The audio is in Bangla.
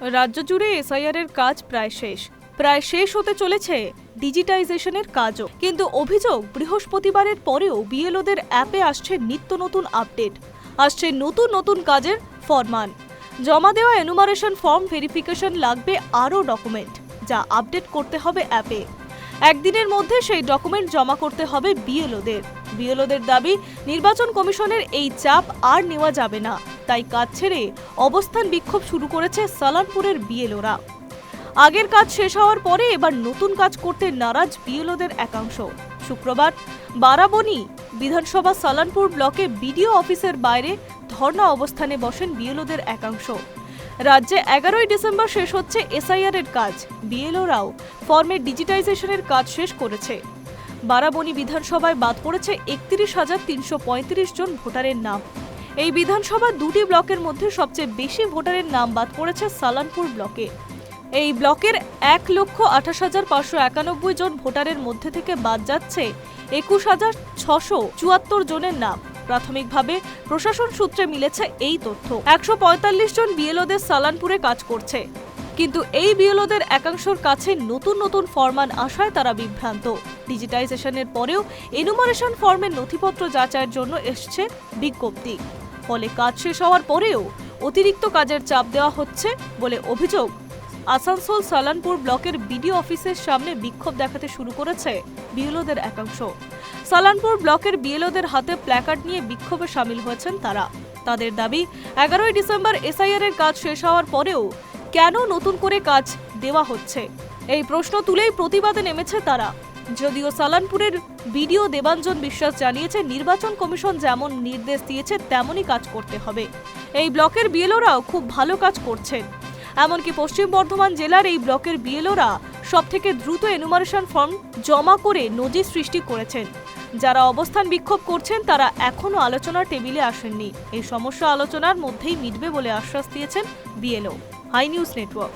রাজ্য জুড়ে এসআইআর এর কাজ প্রায় শেষ হতে চলেছে ডিজিটাইজেশনের কাজও। কিন্তু অভিযোগ, বৃহস্পতিবারের পরেও বিএলওদের অ্যাপে আসছে নিত্য নতুন আপডেট, আসছে নতুন নতুন কাজের ফরমান। জমা দেওয়া এনুমারেশন ফর্ম ভেরিফিকেশন লাগবে আরও ডকুমেন্ট, যা আপডেট করতে হবে অ্যাপে। একদিনের মধ্যে সেই ডকুমেন্ট জমা করতে হবে বিএলওদের দাবি, নির্বাচন কমিশনের এই চাপ আর নেওয়া যাবে না, তাই কাজ ছেড়ে অবস্থান বিক্ষোভ শুরু করেছে সালানপুরের বিএলওরা। আগের কাজ শেষ হওয়ার পরে এবার নতুন কাজ করতে নারাজ বিএলওদের একাংশ। শুক্রবার বারাবণী বিধানসভা সালানপুর ব্লকে বিডিও অফিসের বাইরে ধর্ণা অবস্থানে বসেন বিএলওদের একাংশ। রাজ্যে 11ই ডিসেম্বর শেষ হচ্ছে এসআইআর এর কাজ, বিএলওরাও ফর্মের ডিজিটাইজেশনের কাজ শেষ করেছে। বারাবণী বিধানসভায় বাদ পড়েছে 31,335 জন ভোটারের নাম। এই বিধানসভা দুটি ব্লকের মধ্যে সবচেয়ে বেশি ভোটারের নাম বাদ পড়েছে সালানপুর ব্লকে। এই ব্লকের 1,28,591 জন ভোটারের মধ্যে থেকে বাদ যাচ্ছে 21,674 জনের নাম। প্রাথমিকভাবে প্রশাসন সূত্রে মিলেছে এই তথ্য। 145 জন বিএলওদের সালানপুরে কাজ করছে, কিন্তু এই বিএলওদের একাংশের কাছে নতুন নতুন ফরমান আসায় তারা বিভ্রান্ত। ডিজিটাইজেশনের পরেও এনুমারেশন ফর্মের নথিপত্র যাচাইয়ের জন্য এসছে বিজ্ঞপ্তি, ফলে কাজ শেষ হওয়ার পরেও অতিরিক্ত কাজের চাপ দেওয়া হচ্ছে বলে অভিযোগ। আসানসোল সালানপুর ব্লকের বিডিও অফিসের সামনে বিক্ষোভ দেখাতে শুরু করেছে বিএলওদের একাংশ। সালানপুর ব্লকের বিএলওদের হাতে প্ল্যাকার্ড নিয়ে বিক্ষোভে সামিল হয়েছেন তারা। তাদের দাবি, 11ই ডিসেম্বর এসআইআর এর কাজ শেষ হওয়ার পরেও কেন নতুন করে কাজ দেওয়া হচ্ছে, এই প্রশ্ন তুলেই প্রতিবাদে নেমেছে তারা। যদিও সালানপুরের বিডিও দেবাঞ্জন বিশ্বাস জানিয়েছে, নির্বাচন কমিশন যেমন নির্দেশ দিয়েছে তেমনই কাজ করতে হবে। এই ব্লকের বিএলওরাও খুব ভালো কাজ করছেন। এমনকি পশ্চিম বর্ধমান জেলার এই ব্লকের বিএলওরা সবথেকে দ্রুত এনুমারেশন ফর্ম জমা করে নজির সৃষ্টি করেছেন। যারা অবস্থান বিক্ষোভ করছেন তারা এখনো আলোচনার টেবিলে আসেননি। এই সমস্যা আলোচনার মধ্যেই মিটবে বলে আশ্বাস দিয়েছেন বিএলও। High news network.